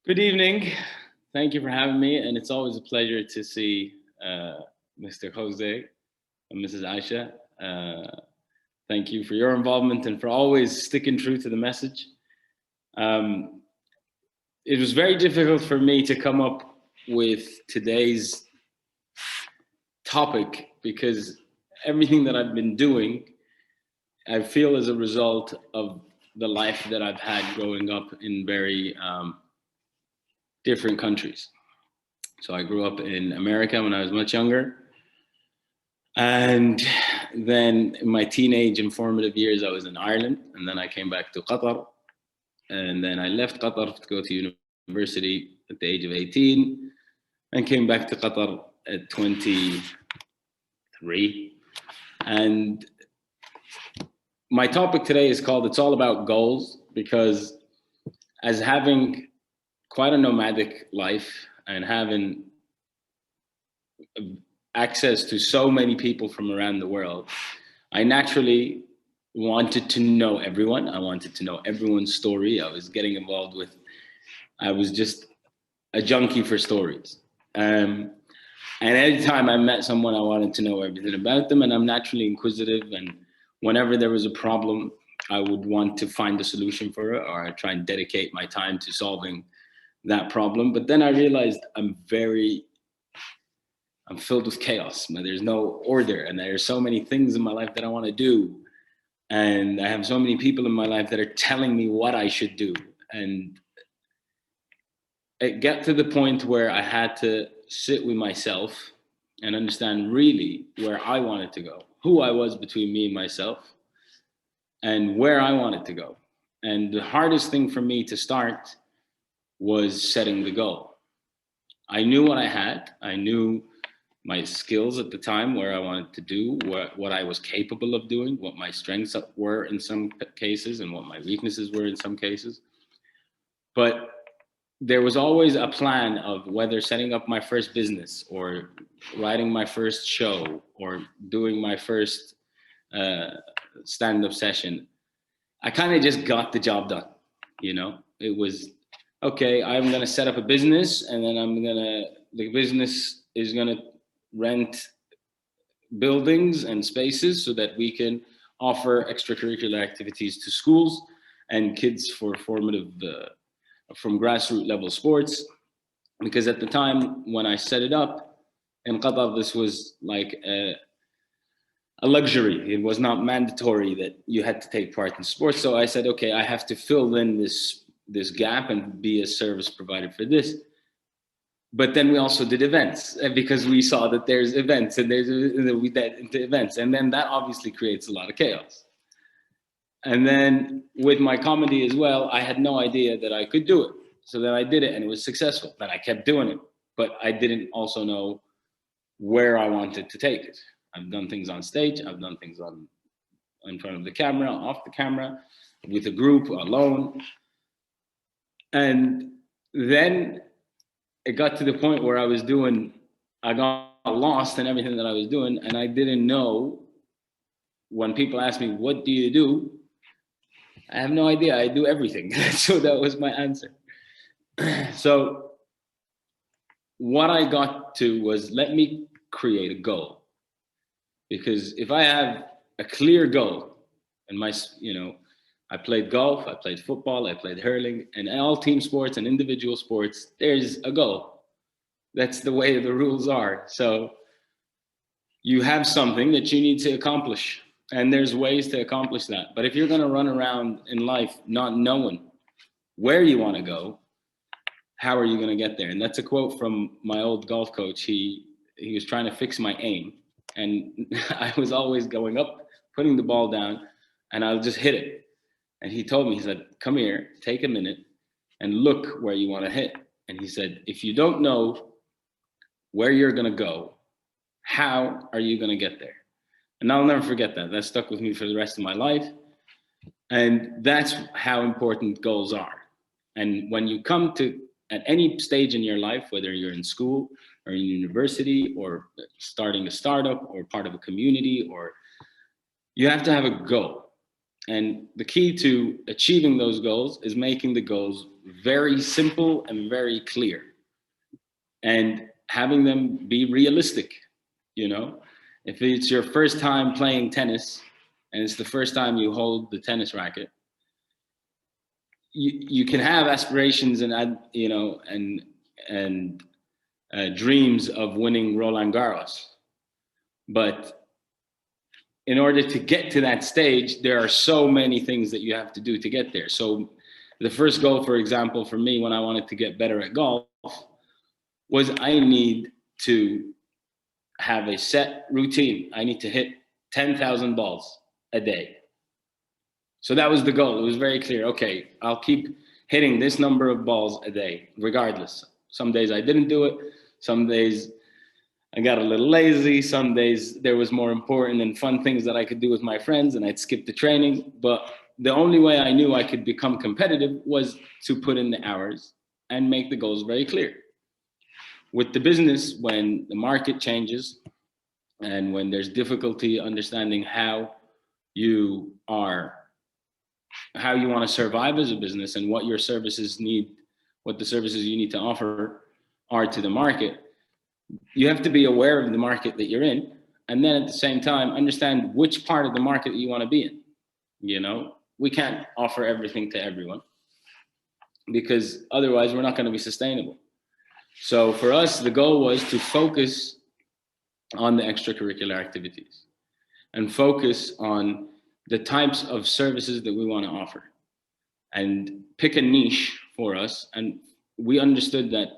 Good evening. Thank you for having me, and it's always a pleasure to see Mr. Jose and Mrs. Aisha. Thank you for your involvement and for always sticking true to the message. Um, it was very difficult for me to come up with today's topic because everything that I've been doing, I feel, is a result of the life that I've had growing up in very different countries. So I grew up in America when I was much younger. And then in my teenage and formative years, I was in Ireland. And then I came back to Qatar. And then I left Qatar to go to university at the age of 18 and came back to Qatar at 23. And my topic today is called It's All About Goals, because as having quite a nomadic life and having access to so many people from around the world, I naturally wanted to know everyone. I wanted to know everyone's story. I was getting involved with, I was just a junkie for stories. And anytime I met someone, I wanted to know everything about them. And I'm naturally inquisitive. And whenever there was a problem, I would want to find a solution for it, or I try and dedicate my time to solving that problem. But then I realized I'm filled with chaos. There's no order, and there's so many things in my life that I want to do. And I have so many people in my life that are telling me what I should do. And it got to the point where I had to sit with myself and understand really where I wanted to go, who I was between me and myself, and where I wanted to go. And the hardest thing for me to start was setting the goal. I knew what I had. I knew my skills at the time, where I wanted to do, what I was capable of doing, what my strengths were in some cases, and what my weaknesses were in some cases. But there was always a plan of whether setting up my first business, or writing my first show, or doing my first stand-up session. I kind of just got the job done. It was, okay, I'm going to set up a business, and then the business is going to rent buildings and spaces so that we can offer extracurricular activities to schools and kids for formative, from grassroots level sports. Because at the time when I set it up in Qatar, this was like a luxury. It was not mandatory that you had to take part in sports. So I said, okay, I have to fill in this gap and be a service provider for this. But then we also did events, because we saw that there's events and we did into events. And then that obviously creates a lot of chaos. And then with my comedy as well, I had no idea that I could do it. So then I did it and it was successful. Then I kept doing it, but I didn't also know where I wanted to take it. I've done things on stage. I've done things in front of the camera, off the camera, with a group, alone. And then it got to the point where I got lost in everything that I was doing, and I didn't know. When people ask me, what do you do? I have no idea. I do everything. So that was my answer. So what I got to was, let me create a goal. Because if I have a clear goal, and I played golf, I played football, I played hurling, and all team sports and individual sports, there's a goal. That's the way the rules are. So you have something that you need to accomplish, and there's ways to accomplish that. But if you're going to run around in life not knowing where you want to go, how are you going to get there? And that's a quote from my old golf coach. He was trying to fix my aim, and I was always going up, putting the ball down, and I'll just hit it. And he told me, he said, come here, take a minute and look where you want to hit. And he said, if you don't know where you're going to go, how are you going to get there? And I'll never forget that. That stuck with me for the rest of my life. And that's how important goals are. And when you come to, at any stage in your life, whether you're in school or in university or starting a startup or part of a community, or you have to have a goal. And the key to achieving those goals is making the goals very simple and very clear, and having them be realistic. You know, if it's your first time playing tennis and it's the first time you hold the tennis racket, you can have aspirations and and dreams of winning Roland Garros, but in order to get to that stage, there are so many things that you have to do to get there. So the first goal, for example, for me when I wanted to get better at golf was I need to have a set routine. I need to hit 10,000 balls a day. So that was the goal. It was very clear. Okay, I'll keep hitting this number of balls a day, regardless. Some days I didn't do it. Some days I got a little lazy. Some days there was more important and fun things that I could do with my friends, and I'd skip the training. But the only way I knew I could become competitive was to put in the hours and make the goals very clear. With the business, when the market changes and when there's difficulty understanding how you want to survive as a business and what your services need, what the services you need to offer are to the market, you have to be aware of the market that you're in, and then at the same time understand which part of the market you want to be in. You know, we can't offer everything to everyone because otherwise we're not going to be sustainable. So for us, the goal was to focus on the extracurricular activities and focus on the types of services that we want to offer and pick a niche for us. And we understood that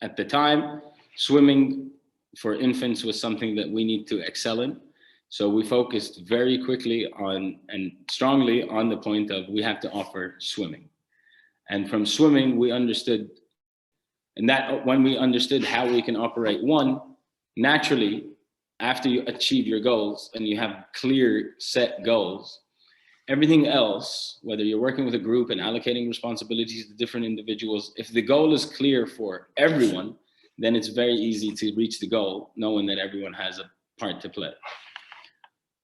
at the time, swimming for infants was something that we need to excel in. So we focused very quickly on and strongly on the point of we have to offer swimming. And from swimming, we understood, and that when we understood how we can operate, one, naturally, after you achieve your goals and you have clear set goals, everything else, whether you're working with a group and allocating responsibilities to different individuals, if the goal is clear for everyone, then it's very easy to reach the goal, knowing that everyone has a part to play.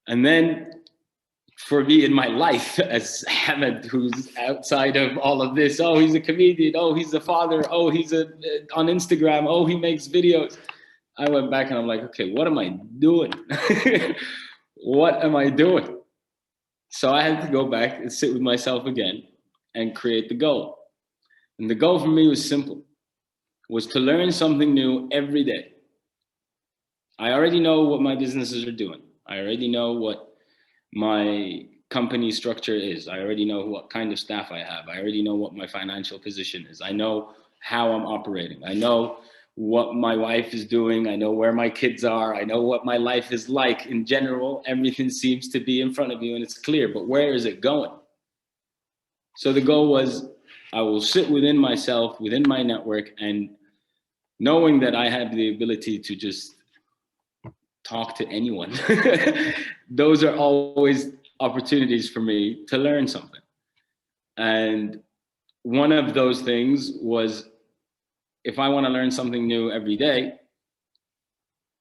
And then for me in my life as Hamad, who's outside of all of this, oh, he's a comedian, oh, he's a father, oh, he's on Instagram, oh, he makes videos. I went back and I'm like, okay, what am I doing? What am I doing? So I had to go back and sit with myself again and create the goal. And the goal for me was simple, was to learn something new every day. I already know what my businesses are doing. I already know what my company structure is. I already know what kind of staff I have. I already know what my financial position is. I know how I'm operating. I know what my wife is doing. I know where my kids are. I know what my life is like in general. Everything seems to be in front of you and it's clear, but where is it going? So the goal was, I will sit within myself, within my network, and knowing that I have the ability to just talk to anyone. Those are always opportunities for me to learn something. And one of those things was, if I want to learn something new every day,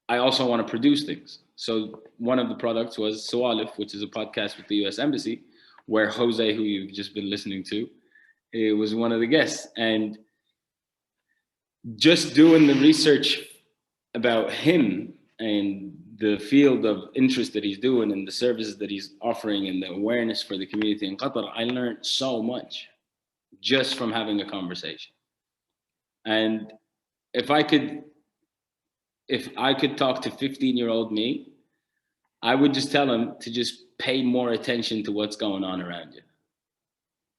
I also want to produce things. So one of the products was Sawalif, which is a podcast with the US Embassy, where Jose, who you've just been listening to, it was one of the guests. And just doing the research about him and the field of interest that he's doing and the services that he's offering and the awareness for the community in Qatar, I learned so much just from having a conversation. And if I could talk to 15-year-old me, I would just tell him to just pay more attention to what's going on around you.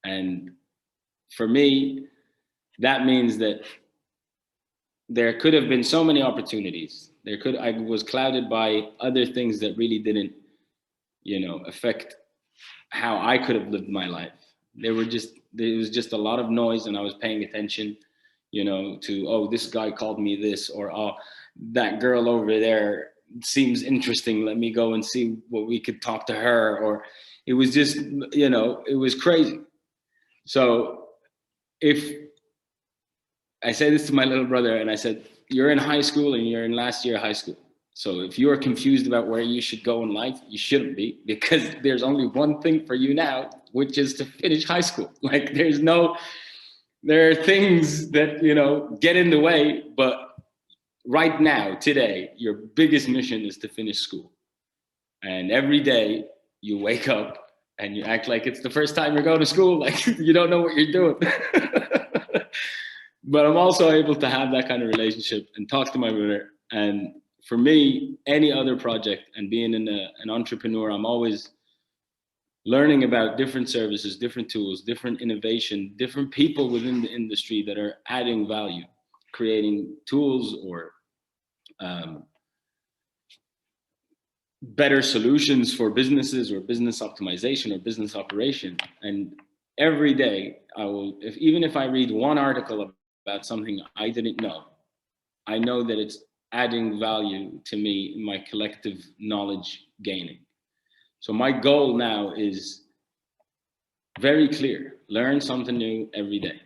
And for me, that means that there could have been so many opportunities. I was clouded by other things that really didn't, affect how I could have lived my life. There was just a lot of noise, and I was paying attention, to, oh, this guy called me this, or, oh, that girl over there seems interesting. Let me go and see what we could talk to her. Or it was just, it was crazy. So if I say this to my little brother, and I said, you're in high school and you're in last year of high school. So if you are confused about where you should go in life, you shouldn't be, because there's only one thing for you now, which is to finish high school. Like, there's no There are things that, you know, get in the way, but right now, today, your biggest mission is to finish school. And every day you wake up and you act like it's the first time you're going to school, like you don't know what you're doing. But I'm also able to have that kind of relationship and talk to my brother. And for me, any other project and being an entrepreneur, I'm always learning about different services, different tools, different innovation, different people within the industry that are adding value, creating tools or um, better solutions for businesses or business optimization or business operation. And every day I will, even if I read one article about something I didn't know, I know that it's adding value to me in my collective knowledge gaining. So my goal now is very clear: learn something new every day.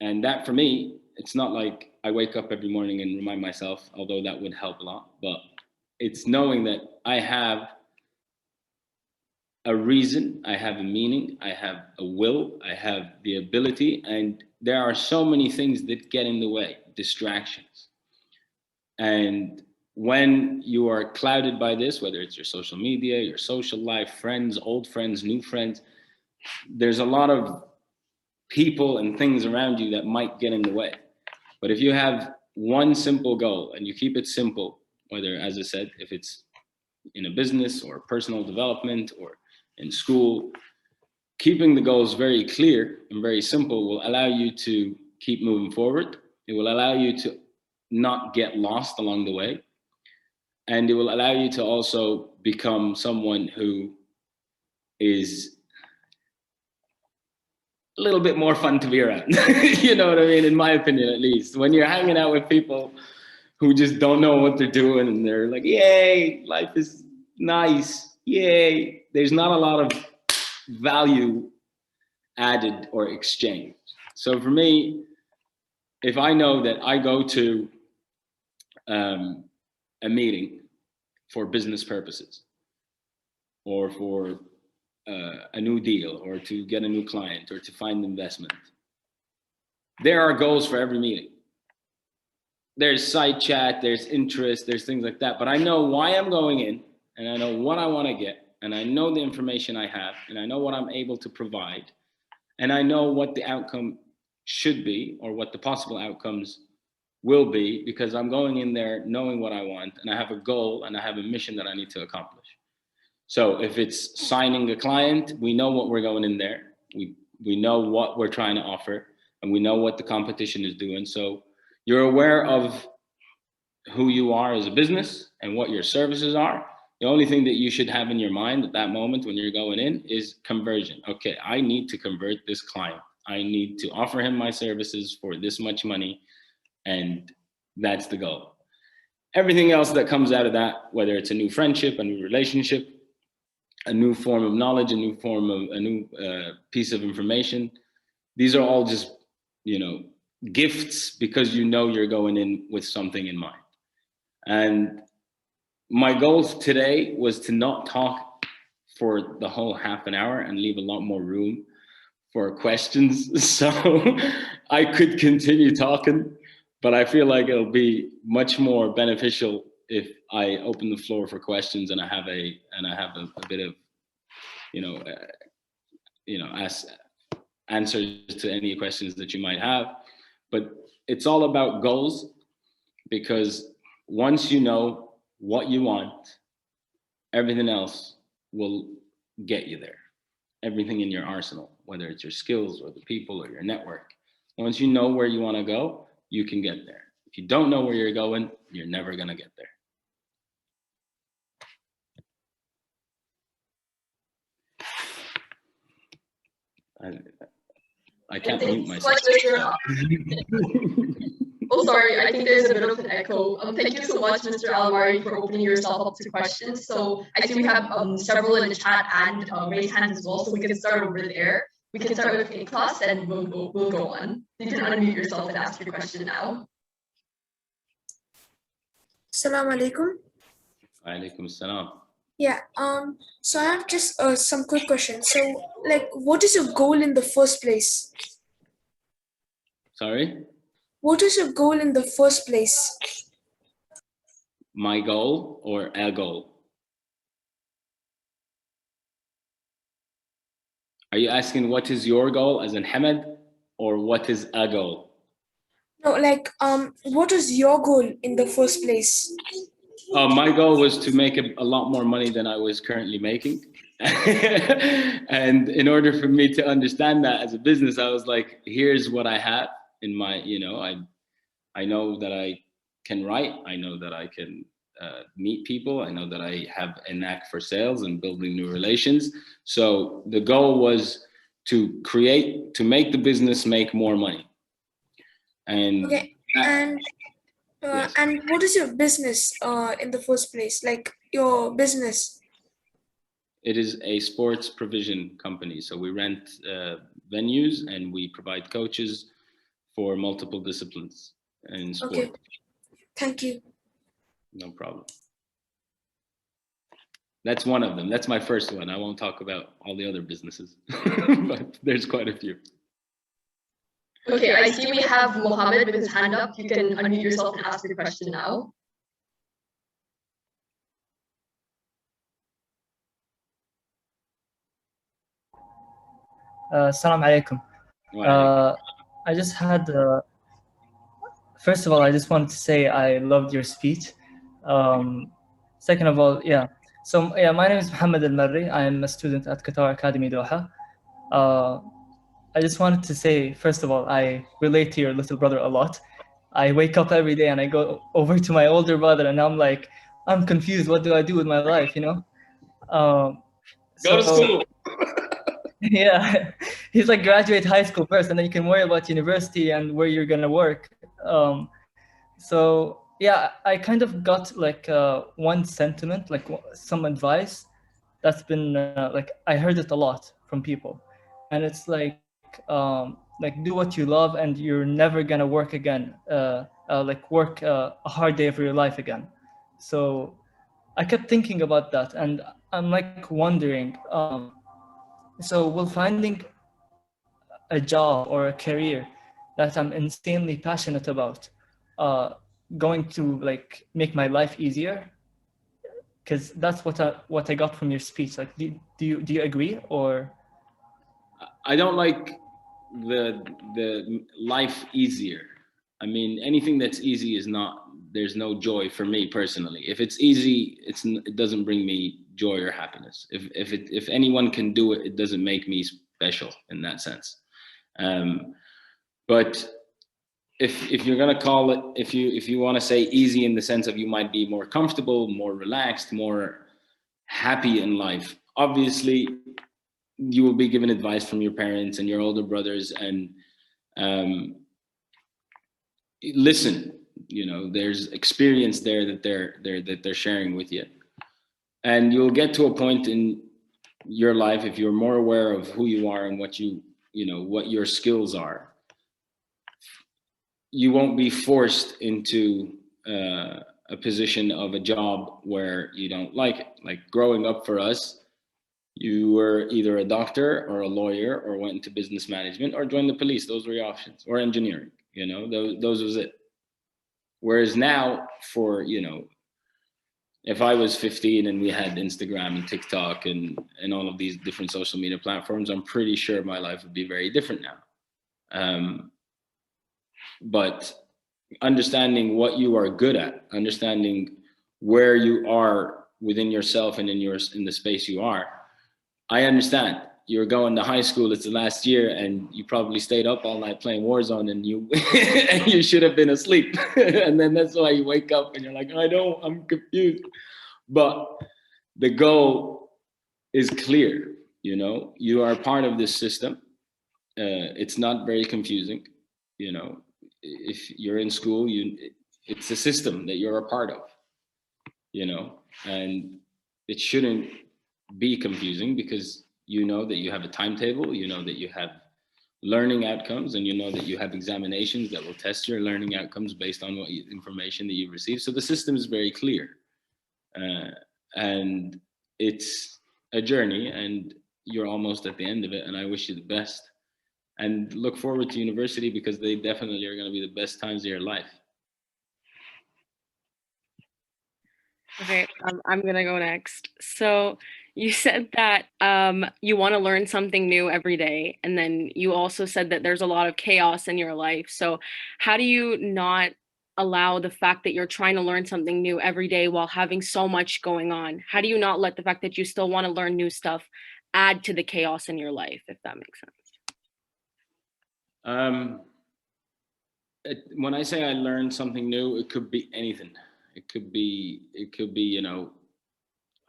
And that for me, it's not like I wake up every morning and remind myself, although that would help a lot, but it's knowing that I have a reason, I have a meaning, I have a will, I have the ability, and there are so many things that get in the way, distractions. And when you are clouded by this, whether it's your social media, your social life, friends, old friends, new friends, there's a lot of people and things around you that might get in the way. But if you have one simple goal and you keep it simple, whether, as I said, if it's in a business or personal development or in school, keeping the goals very clear and very simple will allow you to keep moving forward. It will allow you to not get lost along the way. And it will allow you to also become someone who is a little bit more fun to be around. You know what I mean? In my opinion, at least. When you're hanging out with people who just don't know what they're doing and they're like, yay, life is nice, yay. There's not a lot of value added or exchanged. So for me, if I know that I go to a meeting for business purposes or for a new deal or to get a new client or to find investment, there are goals for every meeting. There's side chat, there's interest, there's things like that. But I know why I'm going in and I know what I want to get and I know the information I have and I know what I'm able to provide and I know what the outcome should be or what the possible outcomes will be because I'm going in there knowing what I want and I have a goal and I have a mission that I need to accomplish. So if it's signing a client, we know what we're going in there. We know what we're trying to offer and we know what the competition is doing. So you're aware of who you are as a business and what your services are. The only thing that you should have in your mind at that moment when you're going in is conversion. Okay, I need to convert this client. I need to offer him my services for this much money. And that's the goal. Everything else that comes out of that, whether it's a new friendship, a new relationship, a new form of knowledge, a new form of a new piece of information, these are all just, you know, gifts because you know you're going in with something in mind. And my goal today was to not talk for the whole half an hour and leave a lot more room for questions. So I could continue talking, but I feel like it'll be much more beneficial if I open the floor for questions and I have a bit of, ask answers to any questions that you might have. But it's all about goals because once you know what you want, everything else will get you there. Everything in your arsenal, whether it's your skills or the people or your network. Once you know where you want to go, you can get there. If you don't know where you're going, you're never going to get there. I can't mute myself. Oh, sorry, I think there's a bit of an echo. Thank you so much, Mr. Al Amari, for opening yourself up to questions. So I see we have several in the chat and raised hands as well, so we can start over there. We can start with A-Class and we'll go on. You can unmute yourself and ask your question now. Assalamu alaikum. Alaikum assalam. Yeah, so I have just some quick questions. So, like, what is your goal in the first place? Sorry? What is your goal in the first place? My goal or a goal? Are you asking what is your goal as in Hamad, or what is a goal? No, like, what is your goal in the first place? My goal was to make a lot more money than I was currently making. And in order for me to understand that as a business, I was like, here's what I have in my, I know that I can write. I know that I can meet people. I know that I have a knack for sales and building new relations. So the goal was to make the business make more money. And Okay, that, yes. and what is your business in the first place? Like your business. It is a sports provision company. So we rent venues and we provide coaches for multiple disciplines in sport. Okay, thank you. No problem. That's one of them. That's my first one. I won't talk about all the other businesses, but there's quite a few. Okay, I see we have Mohammed with his hand up. You can unmute yourself and ask your question now. Assalamu alaikum. I just had, first of all, I just wanted to say I loved your speech. Second of all, yeah. So, yeah, my name is Hamad Al Amari. I am a student at Qatar Academy Doha. I just wanted to say, first of all, I relate to your little brother a lot. I wake up every day and I go over to my older brother and I'm like, I'm confused. What do I do with my life, you know? Go to school. Yeah, he's like graduate high school first, and then you can worry about university and where you're gonna work. So yeah, I kind of got like one sentiment, like some advice that's been like I heard it a lot from people, and it's like do what you love, and you're never gonna work again. Like work a hard day of your life again. So I kept thinking about that, and I'm like wondering. So will finding a job or a career that I'm insanely passionate about going to like make my life easier? Because that's what I got from your speech. Like, do you agree or? I don't like the life easier. I mean, anything that's easy is not. There's no joy for me personally. If it's easy, it doesn't bring me joy or happiness. If anyone can do it, it doesn't make me special in that sense. But if you're gonna call it, if you want to say easy in the sense of you might be more comfortable, more relaxed, more happy in life, obviously you will be given advice from your parents and your older brothers, and listen. You know, there's experience there that they're sharing with you, and you'll get to a point in your life, if you're more aware of who you are and what what your skills are, you won't be forced into a position of a job where you don't like it. Like growing up for us, you were either a doctor or a lawyer or went into business management or joined the police. Those were your options, or engineering. You know, those was it. Whereas now, for if I was 15 and we had Instagram and TikTok and all of these different social media platforms, I'm pretty sure my life would be very different now. But understanding what you are good at, understanding where you are within yourself and in the space you are. I understand you're going to high school, it's the last year, and you probably stayed up all night playing Warzone, and you and you should have been asleep. And then that's why you wake up and you're like, I'm confused. But the goal is clear. You are part of this system. It's not very confusing. If you're in school, it's a system that you're a part of, and it shouldn't be confusing, because that you have a timetable, that you have learning outcomes, and that you have examinations that will test your learning outcomes based on information that you've received. So the system is very clear, and it's a journey, and you're almost at the end of it, and I wish you the best. and look forward to university because they definitely are going to be the best times of your life. Okay, I'm gonna go next. So you said that you want to learn something new every day, and then you also said that there's a lot of chaos in your life. So how do you not allow the fact that you're trying to learn something new every day while having so much going on? How do you not let the fact that you still want to learn new stuff add to the chaos in your life, if that makes sense? When I say I learned something new, it could be anything. It could be, you know,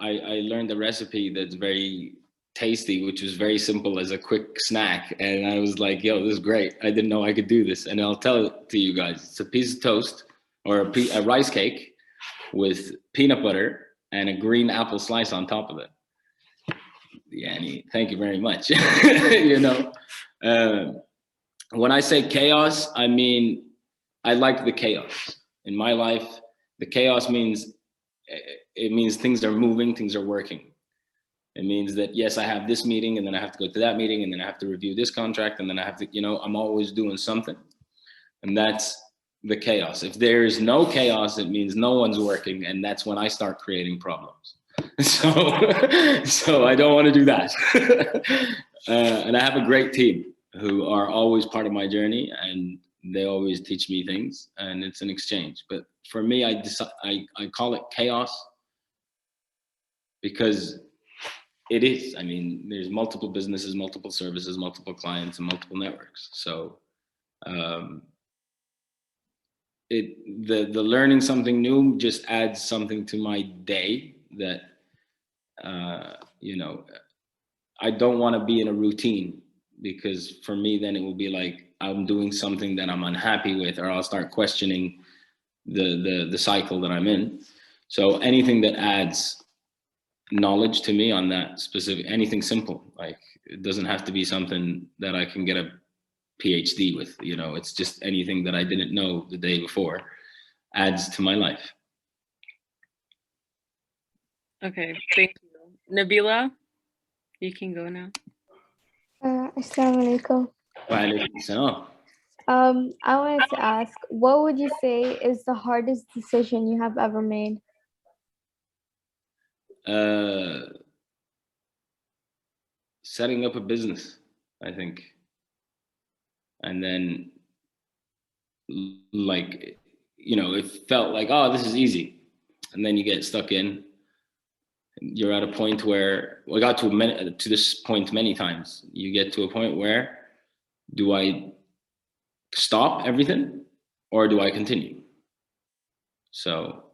I learned a recipe that's very tasty, which was very simple as a quick snack. And I was like, yo, this is great. I didn't know I could do this. And I'll tell it to you guys. It's a piece of toast or a rice cake with peanut butter and a green apple slice on top of it. Yeah, thank you very much. You know, when I say chaos, I mean, I like the chaos. In my life, the chaos means, it means things are moving, things are working. It means that, yes, I have this meeting and then I have to go to that meeting and then I have to review this contract and then I have to, you know, I'm always doing something. And that's the chaos. If there's no chaos, it means no one's working. And that's when I start creating problems. So I don't want to do that. And I have a great team who are always part of my journey and they always teach me things and it's an exchange. But for me, I call it chaos because it is. I mean, there's multiple businesses, multiple services, multiple clients, and multiple networks. So the learning something new just adds something to my day that, you know, I don't want to be in a routine because for me, then it will be like I'm doing something that I'm unhappy with, or I'll start questioning the cycle that I'm in. So anything that adds knowledge to me on that specific, anything simple, like it doesn't have to be something that I can get a PhD with, you know, it's just anything that I didn't know the day before adds to my life. Okay, thank you. Nabila, you can go now. Assalamu alaikum. Wa alaikum salam. I wanted to ask, what would you say is the hardest decision you have ever made? Setting up a business, I think. And then, like, you know, it felt like, oh, this is easy. And then you get stuck in. You're at a point where, I got to this point many times. You get to a point where, do I stop everything or do I continue? So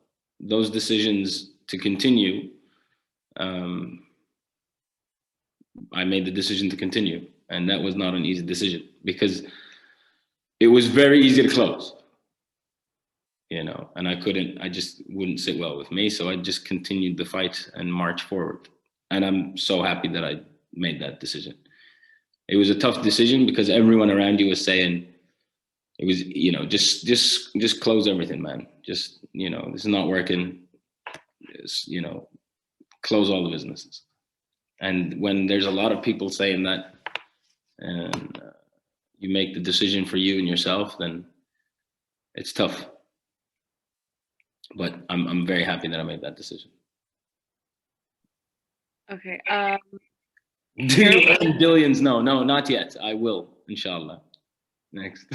those decisions to continue, I made the decision to continue. And that was not an easy decision because it was very easy to close, you know, and I just wouldn't sit well with me. So I just continued the fight and march forward. And I'm so happy that I made that decision. It was a tough decision because everyone around you was saying, it was, you know, just close everything, man. Just, you know, this is not working. Just, you know, close all the businesses. And when there's a lot of people saying that, and you make the decision for you and yourself, then it's tough. But I'm very happy that I made that decision. Okay. Do you earn billions? No, not yet. I will, inshallah. Next.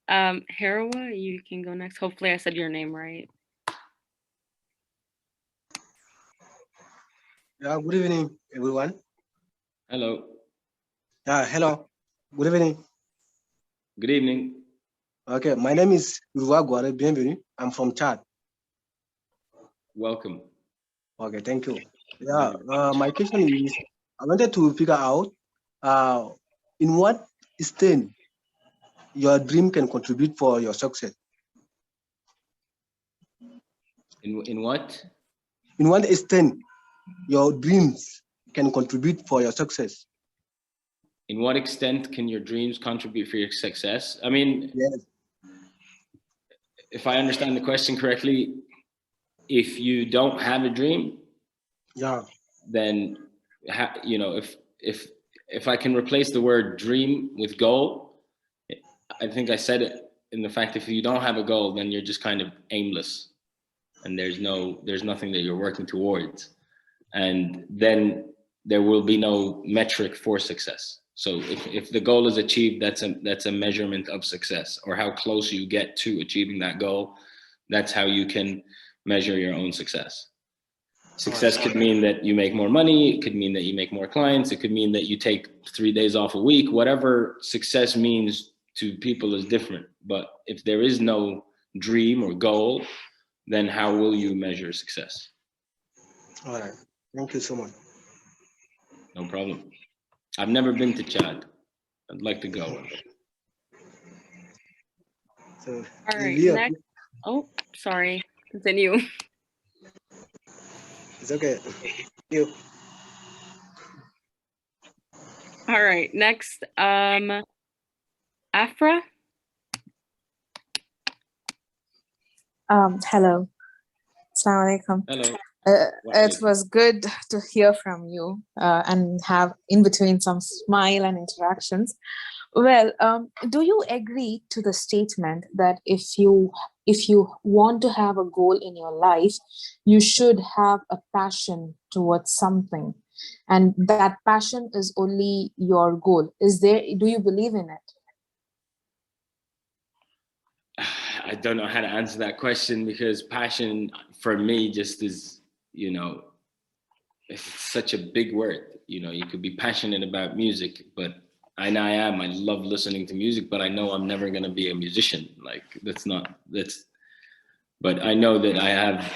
Harawa, you can go next. Hopefully I said your name right. Yeah, good evening, everyone. Hello. Hello. Good evening. Good evening. Okay, my name is Uruagware. Bienvenue. I'm from Chad. Welcome. Okay, thank you. Yeah, my question is, I wanted to figure out in what extent your dream can contribute for your success. In what? In what extent your dreams can contribute for your success. In what extent can your dreams contribute for your success? I mean, yes. If I understand the question correctly, if you don't have a dream, yeah, then you know, if if I can replace the word dream with goal, I think I said it in the fact if you don't have a goal, then you're just kind of aimless, and there's nothing that you're working towards, and then there will be no metric for success. So if the goal is achieved, that's a measurement of success, or how close you get to achieving that goal. That's how you can measure your own success. Success could mean that you make more money. It could mean that you make more clients. It could mean that you take 3 days off a week. Whatever success means to people is different. But if there is no dream or goal, then how will you measure success? All right. Thank you so much. No problem. I've never been to Chad. I'd like to go. So, All right, Leah, next. Oh, sorry. Continue. it's okay. Thank you. All right, next. Afra. Hello. Assalamu alaikum. Hello. It was good to hear from you and have in between some smile and interactions. Well, do you agree to the statement that if you want to have a goal in your life, you should have a passion towards something, and that passion is only your goal? Do you believe in it? I don't know how to answer that question, because passion for me just is, it's such a big word. You could be passionate about music, but I love listening to music, but I know I'm never going to be a musician. But I know that I have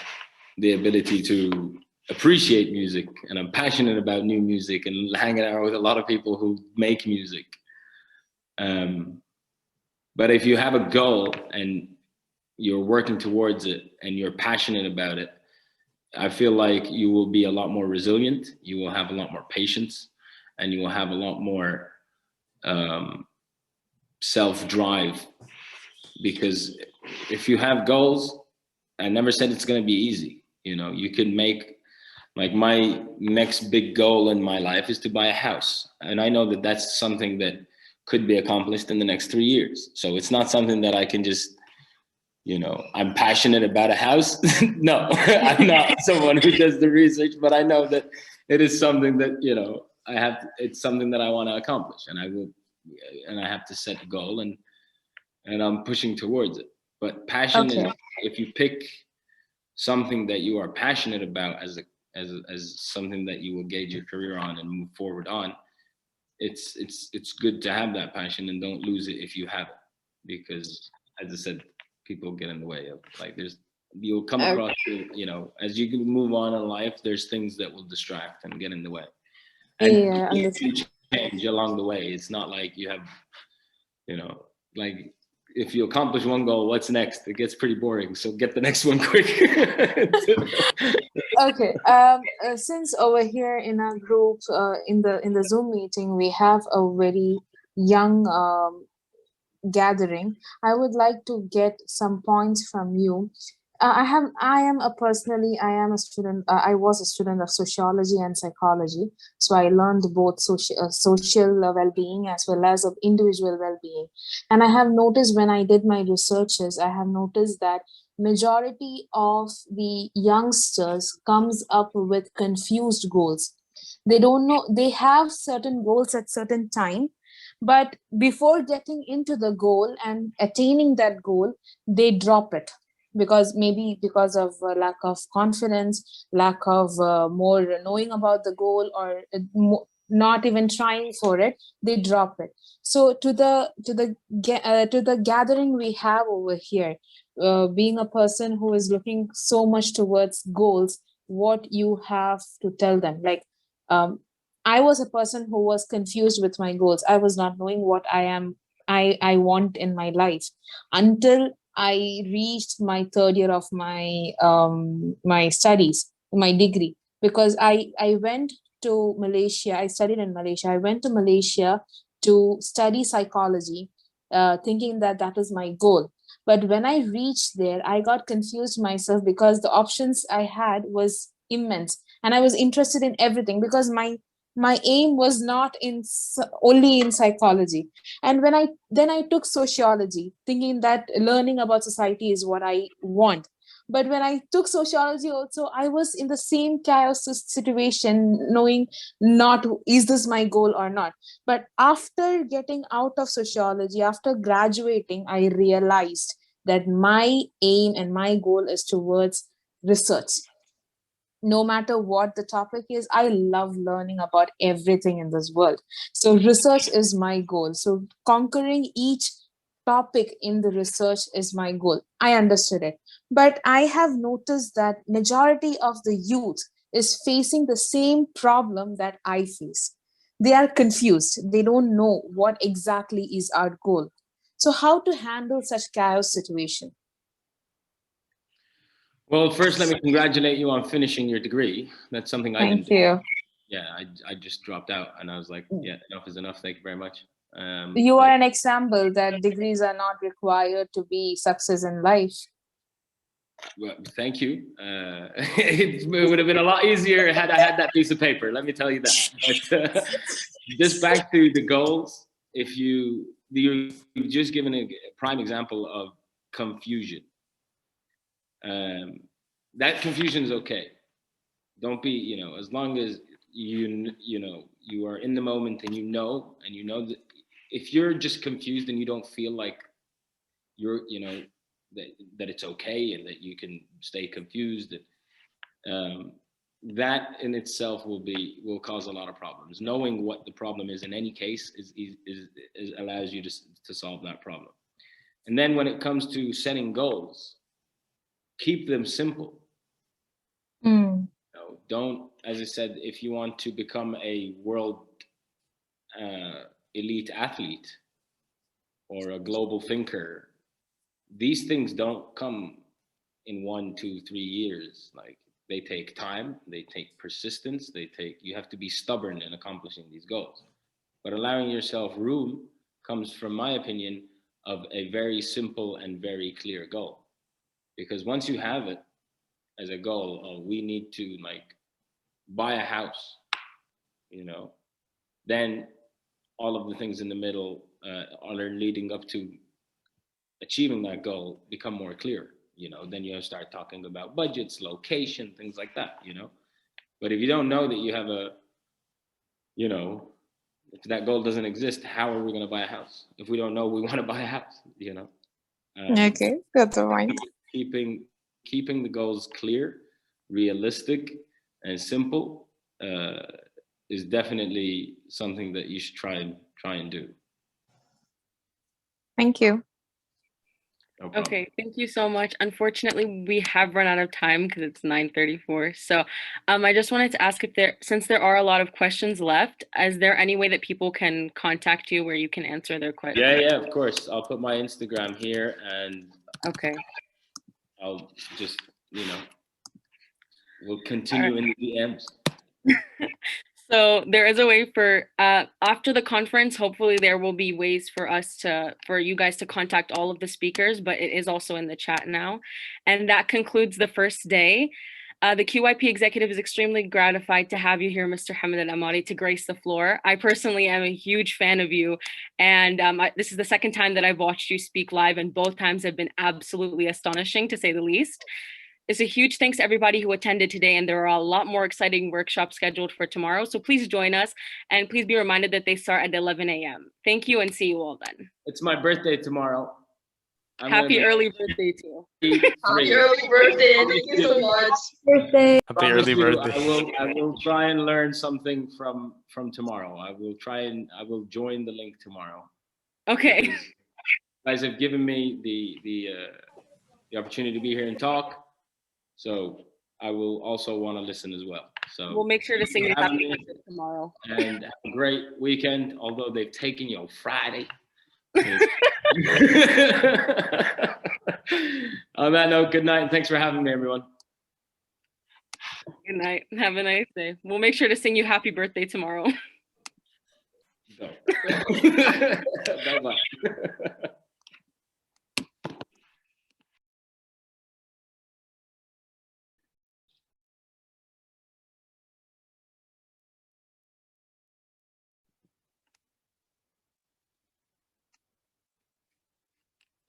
the ability to appreciate music, and I'm passionate about new music and hanging out with a lot of people who make music. But if you have a goal and you're working towards it and you're passionate about it, I feel like you will be a lot more resilient. You will have a lot more patience, and you will have a lot more self-drive. Because if you have goals, I never said it's going to be easy. You can make, like, my next big goal in my life is to buy a house. And I know that that's something that could be accomplished in the next 3 years. So it's not something that I can just, I'm passionate about a house. No, I'm not someone who does the research, but I know that it is something that, it's something that I want to accomplish, and I have to set a goal, and I'm pushing towards it. But passion is, if you pick something that you are passionate about as something that you will gauge your career on and move forward on, it's good to have that passion, and don't lose it if you have it, because, as I said, people get in the way of, like, you'll come across, as you can move on in life, there's things that will distract and get in the way. And you change along the way. It's not like you have, like, if you accomplish one goal, what's next? It gets pretty boring. So get the next one quick. Okay. Since over here in our group, in the Zoom meeting, we have a very young gathering, I would like to get some points from you. I am a student. I was a student of sociology and psychology, so I learned both social well-being as well as of individual well-being. And I have noticed, when I did my researches, I have noticed that majority of the youngsters comes up with confused goals. They don't know, they have certain goals at certain time, but before getting into the goal and attaining that goal, they drop it, because of lack of confidence, lack of more knowing about the goal, or not even trying for it, they drop it. So to the gathering we have over here, being a person who is looking so much towards goals, what you have to tell them? Like, I was a person who was confused with my goals. I was not knowing what I want in my life until I reached my third year of my my studies, my degree, because I went to Malaysia. I studied in Malaysia. I went to Malaysia to study psychology, thinking that that is my goal. But when I reached there, I got confused myself, because the options I had was immense, and I was interested in everything, because my My aim was not only in psychology. And when I took sociology, thinking that learning about society is what I want. But when I took sociology also, I was in the same chaos situation, knowing not is this my goal or not. But after getting out of sociology, after graduating, I realized that my aim and my goal is towards research. No matter what the topic is, I love learning about everything in this world. So research is my goal. So conquering each topic in the research is my goal. I understood it. But I have noticed that majority of the youth is facing the same problem that I face. They are confused. They don't know what exactly is our goal. So how to handle such chaos situation? Well, first, let me congratulate you on finishing your degree. That's something I didn't Thank do. you. Yeah, I just dropped out, and I was like, yeah, enough is enough. Thank you very much. You But- are an example that degrees are not required to be success in life. Well, thank you. It would have been a lot easier had I had that piece of paper. Let me tell you that. But just back to the goals. If you've just given a prime example of confusion. That confusion is okay. Don't be, as long as you are in the moment and you know that if you're just confused and you don't feel like you're, that it's okay and that you can stay confused, that in itself will cause a lot of problems. Knowing what the problem is in any case is allows you to solve that problem. And then when it comes to setting goals, keep them simple. Don't, as I said, if you want to become a world elite athlete or a global thinker, these things don't come in 1, 2, 3 years. Like, they take time, they take persistence, you have to be stubborn in accomplishing these goals. But allowing yourself room comes, from my opinion, of a very simple and very clear goal. Because once you have it as a goal, we need to buy a house, then all of the things in the middle are leading up to achieving that goal become more clear. Then you start talking about budgets, location, things like that. But if you don't know that you have if that goal doesn't exist, how are we going to buy a house? If we don't know we want to buy a house, Okay, that's the point. Keeping the goals clear, realistic, and simple is definitely something that you should try and do. Thank you. No problem. Okay, thank you so much. Unfortunately, we have run out of time because it's 9:34. So I just wanted to ask, since there are a lot of questions left, is there any way that people can contact you where you can answer their questions? Yeah, of course. I'll put my Instagram here, and Okay. I'll just, we'll continue in the DMs. So there is a way for after the conference, hopefully there will be ways for you guys to contact all of the speakers, but it is also in the chat now. And that concludes the first day. The QYP executive is extremely gratified to have you here, Mr. Hamad Al Amari, to grace the floor. I personally am a huge fan of you. And this is the second time that I've watched you speak live, and both times have been absolutely astonishing, to say the least. It's a huge thanks to everybody who attended today, and there are a lot more exciting workshops scheduled for tomorrow. So please join us, and please be reminded that they start at 11 a.m. Thank you, and see you all then. It's my birthday tomorrow. Happy early birthday to you. Happy early birthday. Thank you so much. Birthday. Happy early birthday. I will try and learn something from tomorrow. I will join the link tomorrow. Okay. You guys have given me the opportunity to be here and talk. So I will also want to listen as well. So We'll make sure to sing you happy birthday tomorrow. And have a great weekend, although they've taken you on Friday. On that note, good night, and thanks for having me, everyone. Good night. Have a nice day. We'll make sure to sing you happy birthday tomorrow. Bye-bye.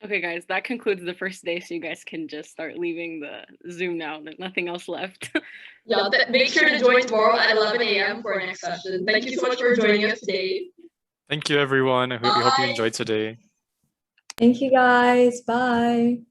Okay, guys, that concludes the first day, so you guys can just start leaving the Zoom now. There's nothing else left. Yeah, make sure to join tomorrow at 11 a.m. for our next session. Thank you so much for joining us today. Thank you, everyone. We hope you enjoyed today. Thank you, guys. Bye.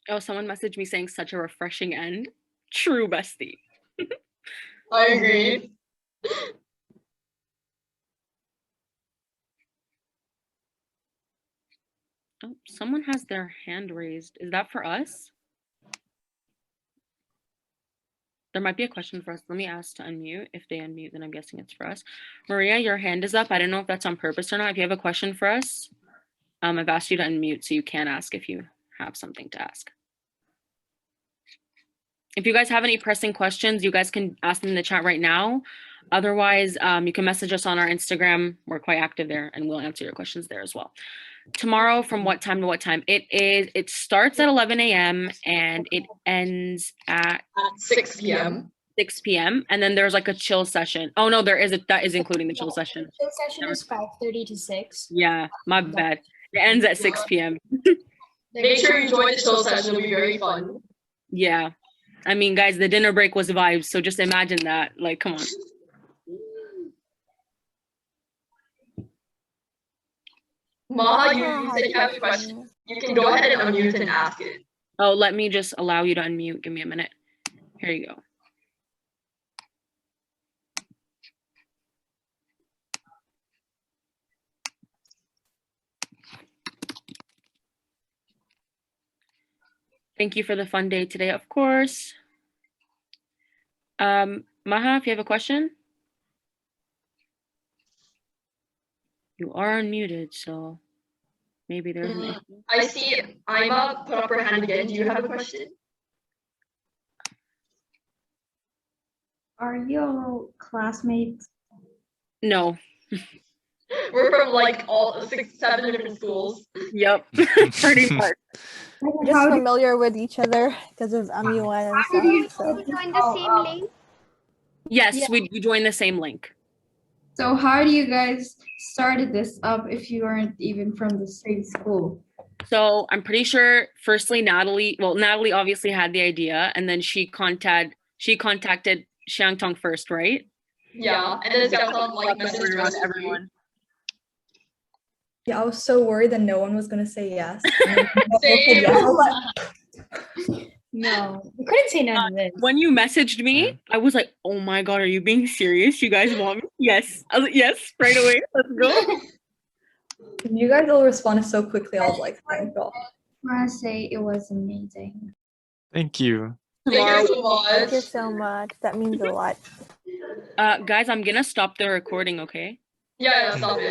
Oh, someone messaged me saying such a refreshing end. True, bestie. I agree. Oh, someone has their hand raised. Is that for us? There might be a question for us. Let me ask to unmute. If they unmute, then I'm guessing it's for us. Maria, your hand is up. I don't know if that's on purpose or not. If you have a question for us, I've asked you to unmute so you can ask if you have something to ask. If you guys have any pressing questions, you guys can ask them in the chat right now. Otherwise, you can message us on our Instagram. We're quite active there and we'll answer your questions there as well. Tomorrow, from what time to what time? It starts at 11 a.m. and it ends at 6 p.m. 6 p.m. And then there's like a chill session. Oh no, that is including the chill session. Chill session is 5:30 to 6. Yeah, my bad. It ends at 6 p.m. Make sure you join the chill session. It'll be very fun. Yeah. I mean, guys, the dinner break was vibes. So just imagine that. Like, come on. Maha, you said you have a question. You can go ahead and unmute and ask it. Oh, let me just allow you to unmute. Give me a minute. Here you go. Thank you for the fun day today, of course. Maha, if you have a question? You are unmuted, so maybe there's an issue. I see Ima put up her hand again. Do you have a question? Are you classmates? No. We're from like all 6, 7 different schools. Yep, pretty much. We're just familiar with each other because of MUN and stuff. So. Join the same link? Yes, yeah. We joined the same link. So how do you guys started this up if you aren't even from the same school? So I'm pretty sure firstly Natalie obviously had the idea and then she contacted Xiangtong first, right? Yeah, and then Xiangtong like messaged around everyone. Yeah, I was so worried that no one was gonna say yes. Same. No, we couldn't say none of this. When you messaged me, I was like, "Oh my god, are you being serious? You guys want me?" Yes, I was like, yes, right away. Let's go. You guys all responded so quickly. I was like, "Thank God." I want to say it was amazing. Thank you. Thank you so much. Thank you so much. That means a lot. Guys, I'm gonna stop the recording, okay? Yeah, stop it.